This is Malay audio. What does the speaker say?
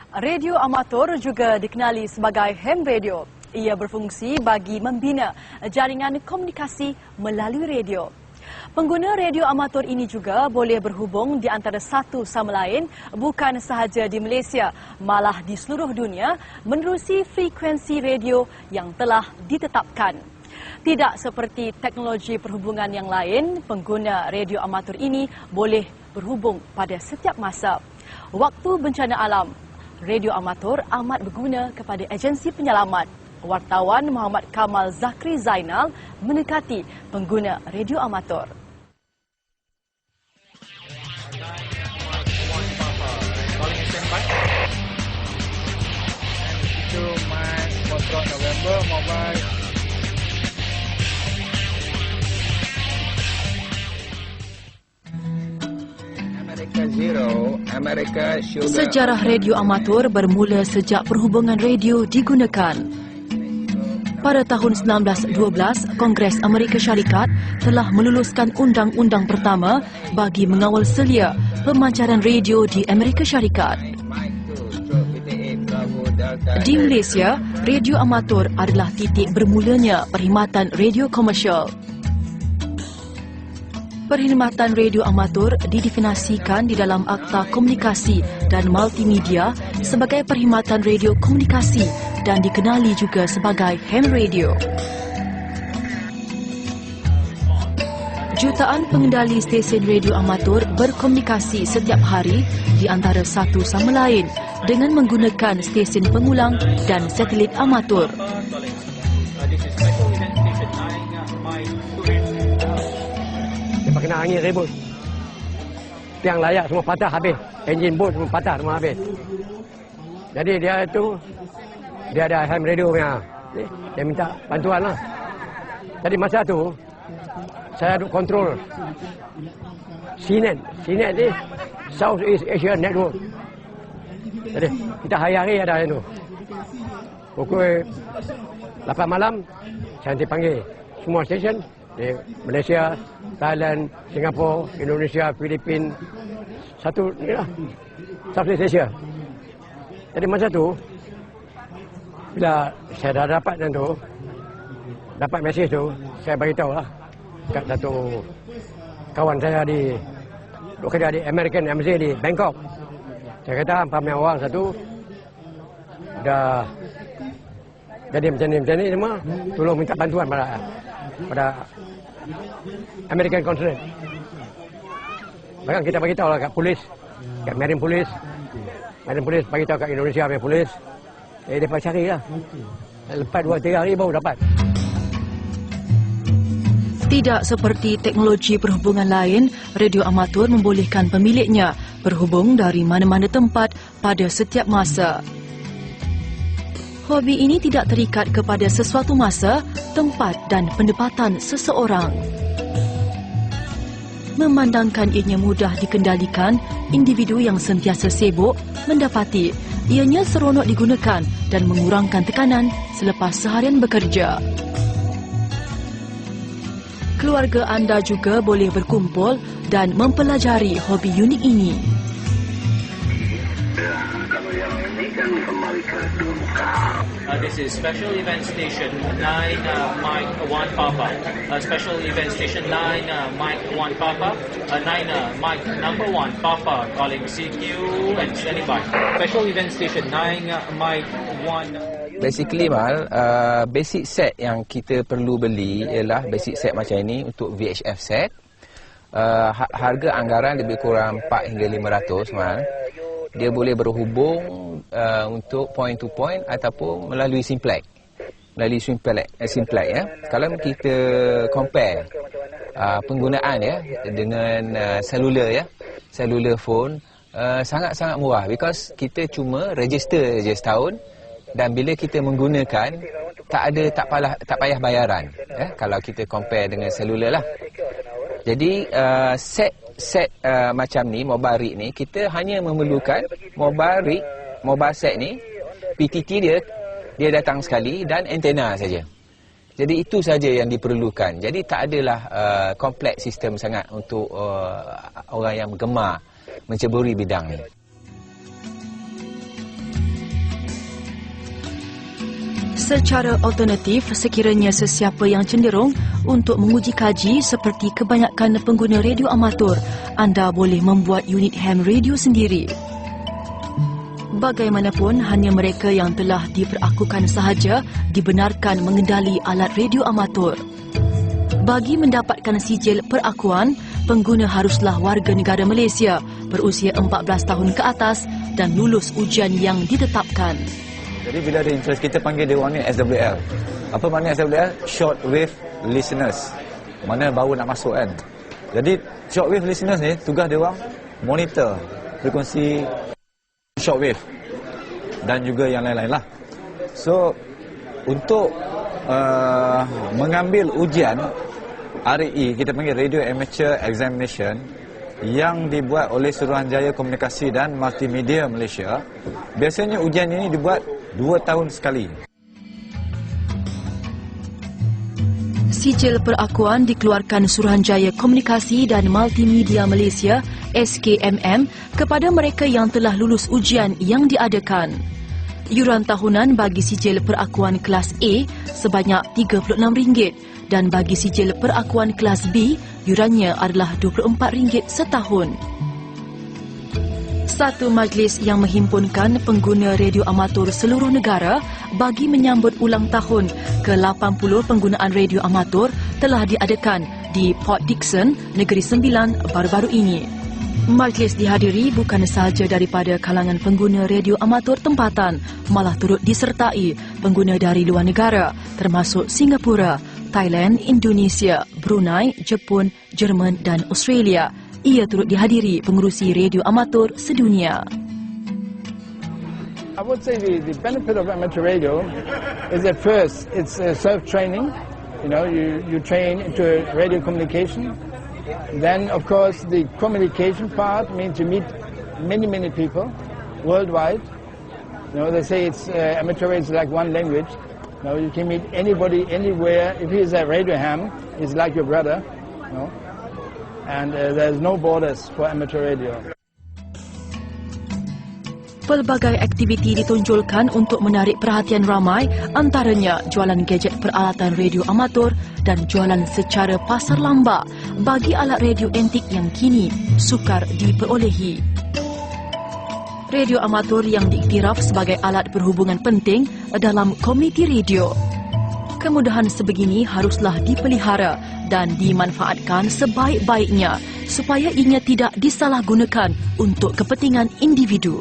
Radio amatur juga dikenali sebagai ham radio. Ia berfungsi bagi membina jaringan komunikasi melalui radio. Pengguna radio amatur ini juga boleh berhubung di antara satu sama lain bukan sahaja di Malaysia, malah di seluruh dunia menerusi frekuensi radio yang telah ditetapkan. Tidak seperti teknologi perhubungan yang lain, pengguna radio amatur ini boleh berhubung pada setiap masa. Waktu bencana alam, radio amatur amat berguna kepada agensi penyelamat. Wartawan Muhammad Kamal Zakri Zainal mendekati pengguna radio amatur. Itu Mike Foxtrot November mobile. Sejarah radio amatur bermula sejak perhubungan radio digunakan. Pada tahun 1912, Kongres Amerika Syarikat telah meluluskan undang-undang pertama bagi mengawal selia pemancaran radio di Amerika Syarikat. Di Malaysia, radio amatur adalah titik bermulanya perkhidmatan radio komersial. Perkhidmatan radio amatur didefinisikan di dalam Akta Komunikasi dan Multimedia sebagai perkhidmatan radio komunikasi dan dikenali juga sebagai ham radio. Jutaan pengendali stesen radio amatur berkomunikasi setiap hari di antara satu sama lain dengan menggunakan stesen pengulang dan satelit amatur. Dia kena angin rebus. Tiang layak semua patah habis. Enjin bot semua patah semua habis. Jadi dia ada ham radio punya. Dia minta bantuan lah. Jadi masa tu saya duk kontrol CNET. CNET ni South East Asia Network. Jadi kita hari-hari ada yang tu. Pukul 8 malam saya nanti panggil semua stesen di Malaysia, Thailand, Singapura, Indonesia, Filipina, satu ni lah, Southeast Asia. Jadi masa tu, bila saya dah dapat yang tu, dapat mesej tu, saya beritahu lah kat satu kawan saya kerja di American Embassy di Bangkok. Saya kata, pahamnya orang satu, dah jadi macam ni semua, tolong minta bantuan pada American Consulate. Bahkan kita beritahu lah kat polis, kat Marine Police. Marine Police beritahu kat Indonesia punya polis. Mereka carilah. Lepas 2-3 hari baru dapat. Tidak seperti teknologi perhubungan lain, radio amatur membolehkan pemiliknya berhubung dari mana-mana tempat pada setiap masa. Hobi ini tidak terikat kepada sesuatu masa, tempat dan pendapatan seseorang. Memandangkan ianya mudah dikendalikan, individu yang sentiasa sibuk mendapati ianya seronok digunakan dan mengurangkan tekanan selepas seharian bekerja. Keluarga anda juga boleh berkumpul dan mempelajari hobi unik ini. Kalau yang ini kan kembali ke duka. This is Special Event Station 9 Mike 1 Papa. Special Event Station 9 Mike 1 Papa. 9 Mike number 1 Papa calling CQ and standing by. Special Event Station 9 Mike 1. Basically basic set yang kita perlu beli ialah basic set macam ini untuk VHF set. Harga anggaran lebih kurang 4 hingga 500 mal. Dia boleh berhubung untuk point to point ataupun melalui simplex. Melalui simplex ya. Kalau kita compare penggunaan ya dengan selular ya, cellular phone sangat-sangat murah because kita cuma register je setahun dan bila kita menggunakan tak payah bayaran ya kalau kita compare dengan selular lah. Jadi set macam ni, mobile rig ni, kita hanya memerlukan mobile set ni, PTT dia datang sekali dan antena saja. Jadi itu saja yang diperlukan. Jadi tak adalah kompleks sistem sangat untuk orang yang gemar menceburi bidang ni. Secara alternatif, sekiranya sesiapa yang cenderung untuk menguji kaji seperti kebanyakan pengguna radio amatur, anda boleh membuat unit ham radio sendiri. Bagaimanapun, hanya mereka yang telah diperakukan sahaja dibenarkan mengendali alat radio amatur. Bagi mendapatkan sijil perakuan, pengguna haruslah warga negara Malaysia berusia 14 tahun ke atas dan lulus ujian yang ditetapkan. Jadi bila ada interest, kita panggil dia orang ni SWL. Apa makna SWL? Short Wave Listeners. Mana baru nak masuk kan. Jadi short wave listeners ni, tugas dia orang monitor frekuensi short wave dan juga yang lain-lain lah. So untuk mengambil ujian RAE, kita panggil Radio Amateur Examination, yang dibuat oleh Suruhanjaya Komunikasi dan Multimedia Malaysia, biasanya ujian ini dibuat 2 tahun sekali. Sijil perakuan dikeluarkan Suruhanjaya Komunikasi dan Multimedia Malaysia SKMM kepada mereka yang telah lulus ujian yang diadakan. Yuran tahunan bagi sijil perakuan kelas A sebanyak RM36 dan bagi sijil perakuan kelas B yurannya adalah RM24 setahun. Satu majlis yang menghimpunkan pengguna radio amatur seluruh negara bagi menyambut ulang tahun ke-80 penggunaan radio amatur telah diadakan di Port Dickson, Negeri Sembilan baru-baru ini. Majlis dihadiri bukan sahaja daripada kalangan pengguna radio amatur tempatan, malah turut disertai pengguna dari luar negara termasuk Singapura, Thailand, Indonesia, Brunei, Jepun, Jerman dan Australia. Ia turut dihadiri pengerusi radio amatur sedunia. I would say the benefit of amateur radio is at first it's self-training. You know, you train into radio communication. Then, of course, the communication part means you meet many people worldwide. You know, they say it's amateur radio is like one language. You know, you can meet anybody anywhere. If he is a radio ham, he's like your brother. You know, and there's no borders for amateur radio. Pelbagai aktiviti ditonjolkan untuk menarik perhatian ramai, antaranya jualan gadget peralatan radio amatur dan jualan secara pasar lambak bagi alat radio antik yang kini sukar diperolehi. Radio amatur yang diiktiraf sebagai alat berhubungan penting dalam komuniti radio. Kemudahan sebegini haruslah dipelihara dan dimanfaatkan sebaik-baiknya supaya ianya tidak disalahgunakan untuk kepentingan individu.